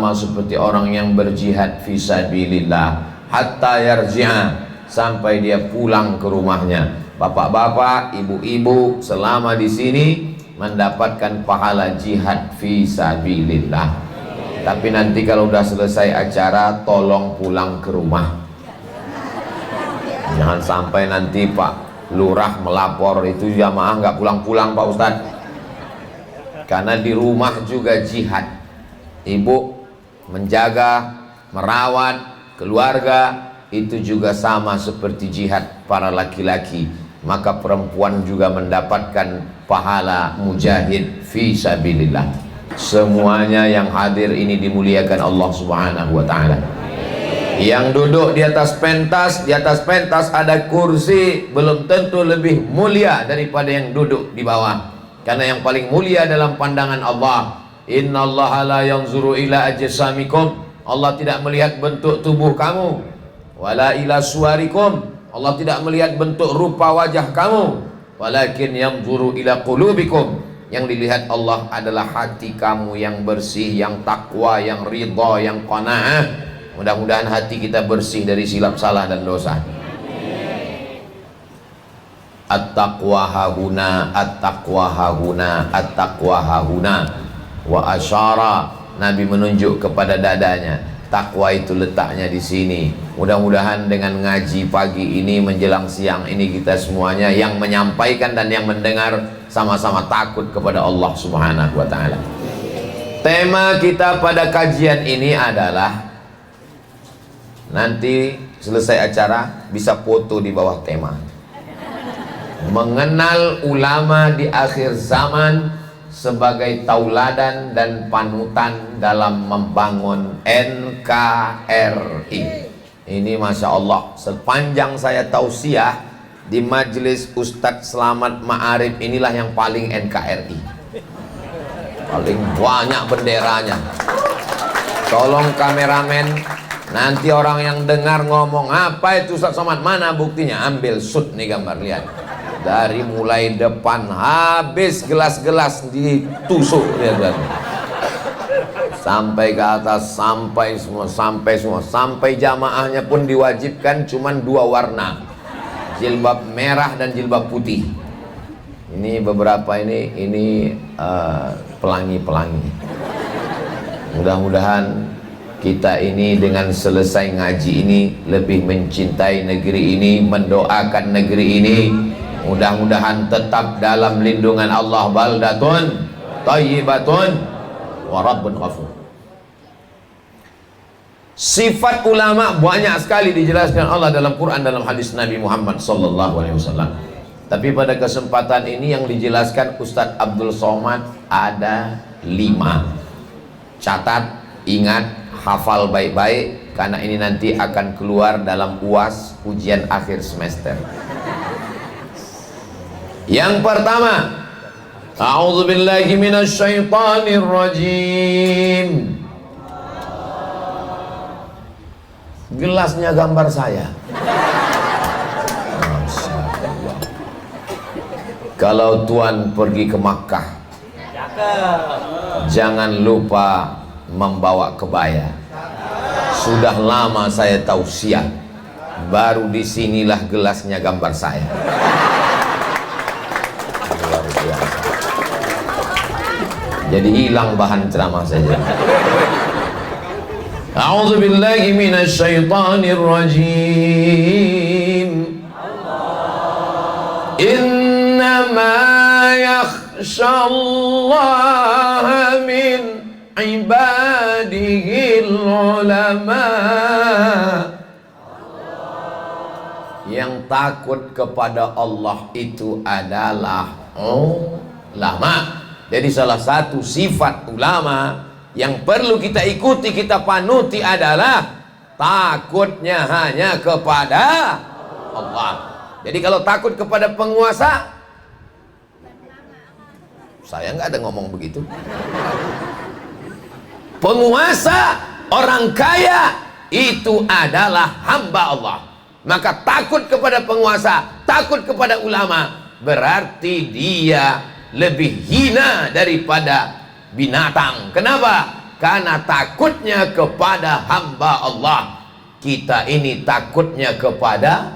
sama seperti orang yang berjihad fisabilillah hatta yarji'a, sampai dia pulang ke rumahnya. Bapak-bapak, ibu-ibu, selama di sini mendapatkan pahala jihad fisabilillah. Tapi nanti kalau udah selesai acara, tolong pulang ke rumah. Jangan sampai nanti Pak Lurah melapor itu jamaah nggak pulang-pulang Pak Ustadz. Karena di rumah juga jihad. Ibu menjaga, merawat keluarga, itu juga sama seperti jihad para laki-laki. Maka perempuan juga mendapatkan pahala mujahid fi sabilillah. Semuanya yang hadir ini dimuliakan Allah Subhanahu wa ta'ala. Yang duduk di atas pentas ada kursi, belum tentu lebih mulia daripada yang duduk di bawah. Karena yang paling mulia dalam pandangan Allah, innallaha la yanzuru ila ajsamikum, Allah tidak melihat bentuk tubuh kamu, wala ila suwarikum, Allah tidak melihat bentuk rupa wajah kamu, walakin yanzuru ila qulubikum, yang dilihat Allah adalah hati kamu yang bersih, yang takwa, yang ridha, yang qanaah. Mudah-mudahan hati kita bersih dari silap salah dan dosa. At-taqwa hahuna, at-taqwa hahuna, at-taqwa hahuna. Wa asyara, Nabi menunjuk kepada dadanya, takwa itu letaknya di sini. Mudah-mudahan dengan ngaji pagi ini menjelang siang ini kita semuanya yang menyampaikan dan yang mendengar sama-sama takut kepada Allah Subhanahu wa ta'ala. Tema kita pada kajian ini adalah, nanti selesai acara bisa foto di bawah tema, mengenal ulama di akhir zaman sebagai tauladan dan panutan dalam membangun NKRI. Ini Masya Allah, sepanjang saya tausiah di majelis Ustadz Selamat Ma'arif, inilah yang paling NKRI, paling banyak benderanya. Tolong kameramen, nanti orang yang dengar ngomong, apa itu Ustadz Somad, mana buktinya? Ambil shoot nih gambar, lihat. Dari mulai depan habis gelas-gelas ditusuk, lihat. Sampai ke atas, sampai semua, sampai jamaahnya pun diwajibkan cuman 2 warna, jilbab merah dan jilbab putih. Ini beberapa ini pelangi-pelangi. Mudah-mudahan kita ini dengan selesai ngaji ini lebih mencintai negeri ini, mendoakan negeri ini, mudah-mudahan tetap dalam lindungan Allah, baldatun thayyibatun wa rabbun ghafur. Sifat ulama banyak sekali dijelaskan Allah dalam Quran, dalam hadis Nabi Muhammad sallallahu alaihi wasallam. Tapi pada kesempatan ini yang dijelaskan Ustadz Abdul Somad ada 5. Catat, ingat, hafal baik-baik, karena ini nanti akan keluar dalam UAS, ujian akhir semester. Yang pertama, a'udzubillahi minasyaitonirrajim. Gelasnya gambar saya. Kalau Tuan pergi ke Makkah, jangan lupa membawa kebaya. Sudah lama saya tausiah, baru disinilah gelasnya gambar saya. Luar biasa. Jadi hilang bahan ceramah saja. A'udzubillahi minasyaitonirrajim. Innama yakhshallaha min ibadihil ulama. Yang takut kepada Allah itu adalah ulama. Jadi salah satu sifat ulama yang perlu kita ikuti, kita panuti adalah takutnya hanya kepada Allah. Jadi kalau takut kepada penguasa, saya nggak ada ngomong begitu. Penguasa, orang kaya itu adalah hamba Allah. Maka takut kepada penguasa, takut kepada ulama, berarti dia lebih hina daripada binatang. Kenapa? karena takutnya kepada hamba Allah. Kita ini takutnya kepada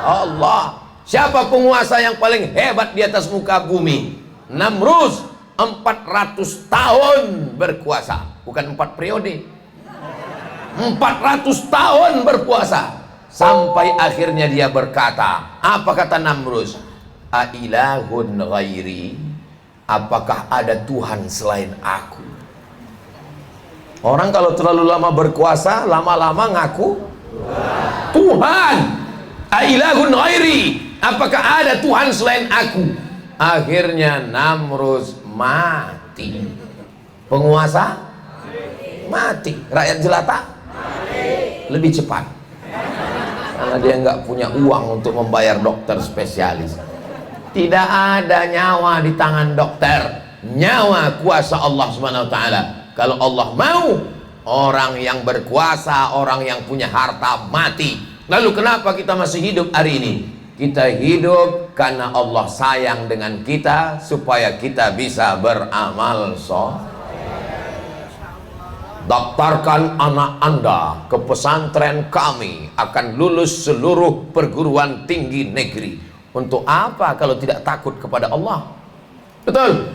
Allah. Siapa penguasa yang paling hebat di atas muka bumi? Namrus. 400 tahun berkuasa, bukan 4 periode. 400 tahun berpuasa, sampai akhirnya dia berkata, apa kata Namrus? Ailahun ghairi, apakah ada Tuhan selain aku? Orang kalau terlalu lama berkuasa, lama-lama ngaku Tuhan. Ailahun ghairi, apakah ada Tuhan selain aku? Akhirnya Namrus mati. Penguasa mati. Rakyat jelata lebih cepat, karena dia nggak punya uang untuk membayar dokter spesialis. Tidak ada nyawa di tangan dokter, nyawa kuasa Allah Subhanahu wa taala. Kalau Allah mau, orang yang berkuasa, orang yang punya harta mati. Lalu kenapa kita masih hidup hari ini? Kita hidup karena Allah sayang dengan kita, supaya kita bisa beramal soleh. Daftarkan anak Anda ke pesantren kami, akan lulus seluruh perguruan tinggi negeri. Untuk apa kalau tidak takut kepada Allah? Betul?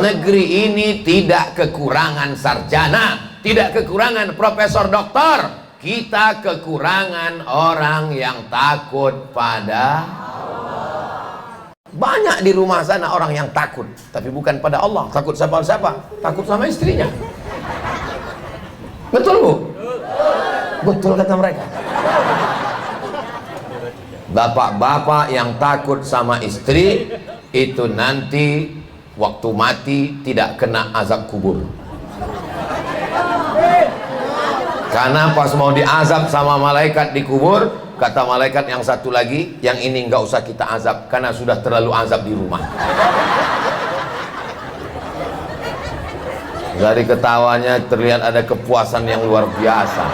Negeri ini tidak kekurangan sarjana, tidak kekurangan profesor doktor. Kita kekurangan orang yang takut pada Allah. Banyak di rumah sana orang yang takut, tapi bukan pada Allah. Takut sama siapa? Takut sama istrinya. Betul bu? Betul kata mereka. Bapak-bapak yang takut sama istri itu nanti waktu mati tidak kena azab kubur. Karena pas mau diazab sama malaikat di kubur, kata malaikat yang satu lagi, yang ini nggak usah kita azab karena sudah terlalu azab di rumah. Dari ketawanya terlihat ada kepuasan yang luar biasa.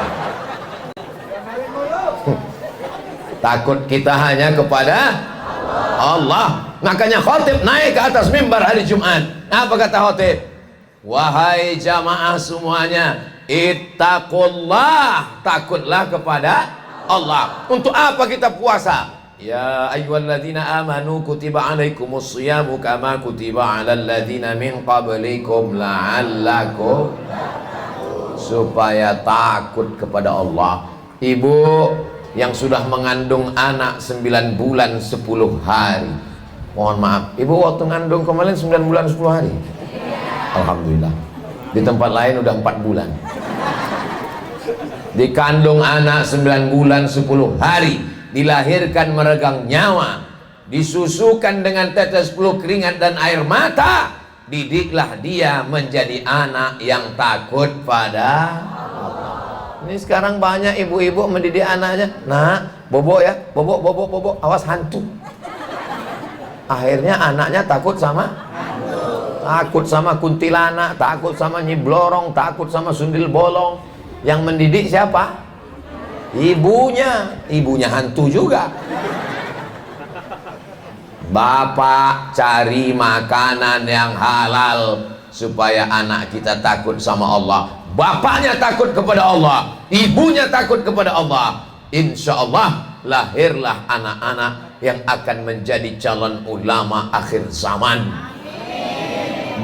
Takut kita hanya kepada Allah. Makanya khotib naik ke atas mimbar hari Jumat. Apa kata khotib? Wahai jamaah semuanya, ittaqullah, takutlah kepada Allah. Untuk apa kita puasa? Ya ayyuhalladzina amanu kutiba alaikumus shiyamu kama kutiba alal ladzina min qablikum la'allakum, supaya takut kepada Allah. Ibu yang sudah mengandung anak 9 bulan 10 hari, mohon maaf, ibu waktu ngandung kemarin 9 bulan 10 hari? Alhamdulillah. Di tempat lain udah 4 bulan. Dikandung anak 9 bulan 10 hari, dilahirkan meregang nyawa, disusukan dengan tetes peluh keringat dan air mata, didiklah dia menjadi anak yang takut pada Allah. Ini sekarang banyak ibu-ibu mendidik anaknya, nah bobo ya, bobo, awas hantu. Akhirnya anaknya takut sama kuntilanak, takut sama nyi blorong, takut sama sundil bolong. Yang mendidik siapa? Ibunya hantu juga. Bapak cari makanan yang halal supaya anak kita takut sama Allah. Bapaknya takut kepada Allah, ibunya takut kepada Allah. Insya Allah lahirlah anak-anak yang akan menjadi calon ulama akhir zaman.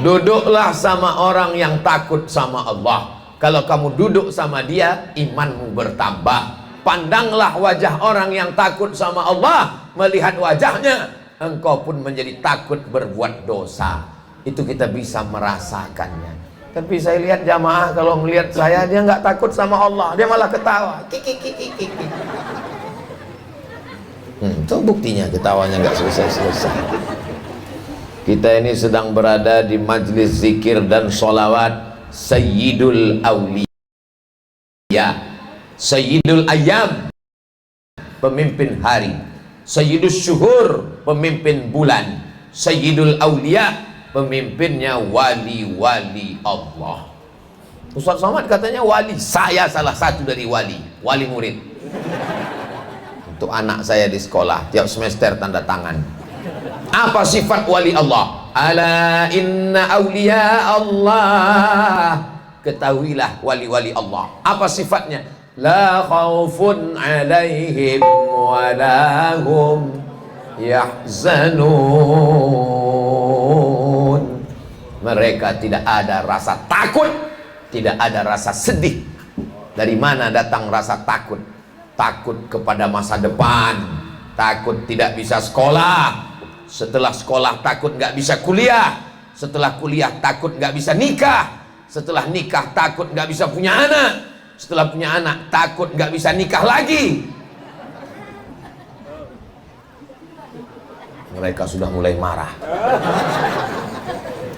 Duduklah sama orang yang takut sama Allah. Kalau kamu duduk sama dia, imanmu bertambah. Pandanglah wajah orang yang takut sama Allah, melihat wajahnya, engkau pun menjadi takut berbuat dosa. Itu kita bisa merasakannya. Tapi saya lihat jamaah kalau melihat saya, dia nggak takut sama Allah, dia malah ketawa. Itu buktinya ketawanya nggak selesai-selesai. Kita ini sedang berada di majlis zikir dan sholawat Sayyidul Awliya, Sayyidul Ayyam, pemimpin hari, Sayyidul Syuhur, pemimpin bulan, Sayyidul Awliya, pemimpinnya wali-wali Allah. Ustaz Somad katanya wali, saya salah satu dari wali murid. Untuk anak saya di sekolah, tiap semester tanda tangan. Apa sifat wali Allah? Ala inna awliya Allah ketahuilah wali-wali Allah. Apa sifatnya? La khaufun alaihim wa la hum yahzanun. Mereka tidak ada rasa takut, tidak ada rasa sedih. Dari mana datang rasa takut? Takut kepada masa depan, takut tidak bisa sekolah, setelah sekolah takut nggak bisa kuliah, setelah kuliah takut nggak bisa nikah, setelah nikah takut nggak bisa punya anak, setelah punya anak takut nggak bisa nikah lagi. Mereka sudah mulai marah.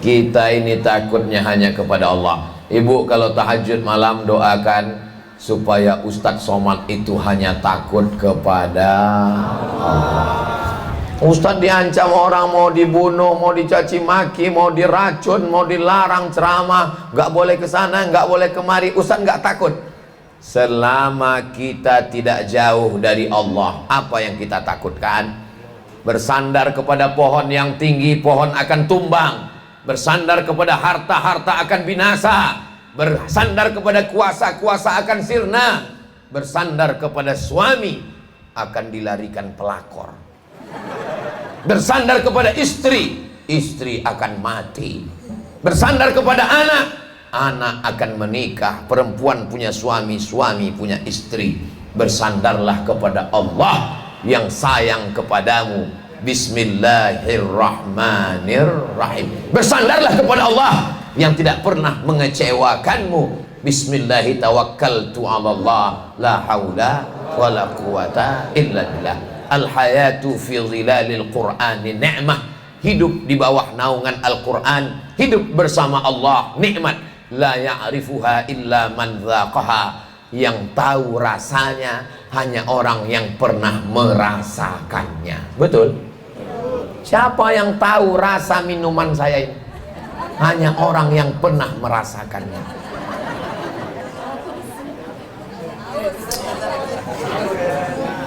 Kita ini takutnya hanya kepada Allah. Ibu kalau tahajud malam doakan supaya Ustadz Somad itu hanya takut kepada Allah. Ustadz diancam orang, mau dibunuh, mau dicaci maki, mau diracun, mau dilarang ceramah, nggak boleh ke sana, nggak boleh kemari. Ustadz nggak takut. Selama kita tidak jauh dari Allah, apa yang kita takutkan? Bersandar kepada pohon yang tinggi, pohon akan tumbang. Bersandar kepada harta, harta akan binasa. Bersandar kepada kuasa, kuasa akan sirna. Bersandar kepada suami, akan dilarikan pelakor. Bersandar kepada istri, istri akan mati. Bersandar kepada anak, anak akan menikah. Perempuan punya suami, suami punya istri. Bersandarlah kepada Allah yang sayang kepadamu. Bismillahirrahmanirrahim. Bersandarlah kepada Allah yang tidak pernah mengecewakanmu. Bismillahi tawakkaltu 'ala Allah, la haula wala quwata illa billah. Al hayatu fi dhilalil Qur'ani ni'mah. Hidup di bawah naungan Al-Qur'an, hidup bersama Allah nikmat. La ya'rifuha illa man dzaqaha. Yang tahu rasanya hanya orang yang pernah merasakannya. Betul? Siapa yang tahu rasa minuman saya ini? Hanya orang yang pernah merasakannya.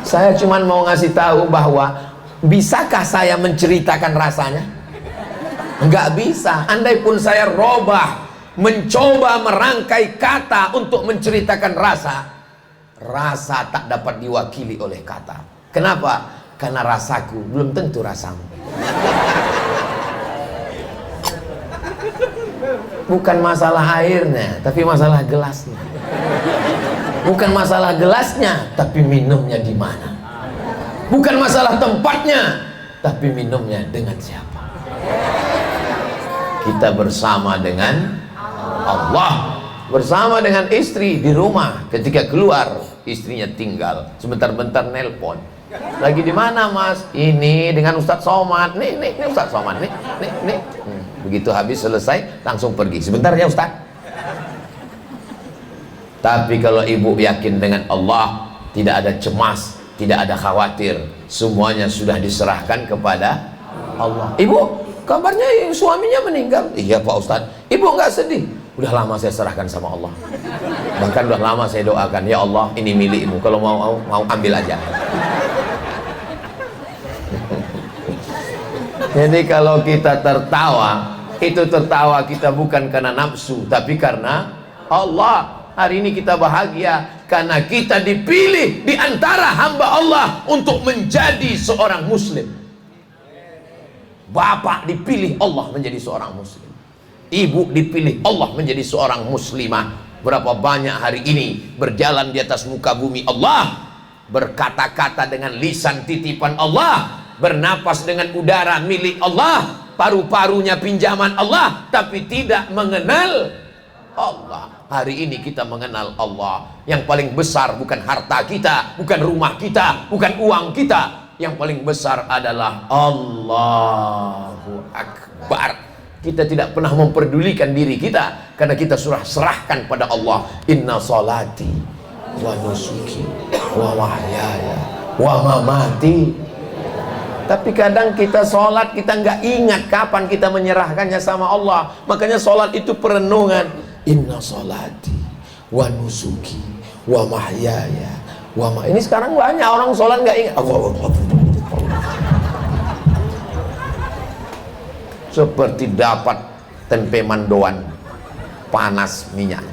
Saya cuma mau ngasih tahu bahwa bisakah saya menceritakan rasanya? Enggak bisa. Andai pun saya robah, mencoba merangkai kata untuk menceritakan rasa, rasa tak dapat diwakili oleh kata. Kenapa? Karena rasaku belum tentu rasamu. Bukan masalah airnya, tapi masalah gelasnya. Bukan masalah gelasnya, tapi minumnya di mana. Bukan masalah tempatnya, tapi minumnya dengan siapa. Kita bersama dengan Allah, bersama dengan istri di rumah. Ketika keluar, istrinya tinggal. Sebentar-bentar nelpon. Lagi di mana mas? Ini dengan Ustadz Somad. Nih Ustadz Somad. Nih. Begitu habis selesai, langsung pergi. Sebentar ya Ustadz. Tapi kalau ibu yakin dengan Allah, tidak ada cemas, tidak ada khawatir, semuanya sudah diserahkan kepada Allah. Ibu, kabarnya suaminya meninggal. Iya Pak Ustadz. Ibu nggak sedih? Udah lama saya serahkan sama Allah. Bahkan udah lama saya doakan, ya Allah ini milikmu, kalau mau ambil aja. Jadi kalau kita tertawa, itu tertawa kita bukan karena nafsu, tapi karena Allah. Hari ini kita bahagia karena kita dipilih di antara hamba Allah untuk menjadi seorang muslim. Bapak dipilih Allah menjadi seorang muslim. Ibu dipilih Allah menjadi seorang muslimah. Berapa banyak hari ini berjalan di atas muka bumi Allah, berkata-kata dengan lisan titipan Allah, bernapas dengan udara milik Allah, paru-parunya pinjaman Allah, tapi tidak mengenal Allah. Hari ini kita mengenal Allah. Yang paling besar bukan harta kita, bukan rumah kita, bukan uang kita. Yang paling besar adalah Allahu Akbar. Kita tidak pernah memperdulikan diri kita, karena kita sudah serahkan pada Allah. Inna salati wa nusuki wa mahyaya wa mamati. Tapi kadang kita sholat, kita nggak ingat kapan kita menyerahkannya sama Allah. Makanya sholat itu perenungan. Inna sholati wa nusuki wa mahyaya wa ma. Ini sekarang banyak orang sholat nggak ingat. Seperti dapat tempe mandoan. panas minyak.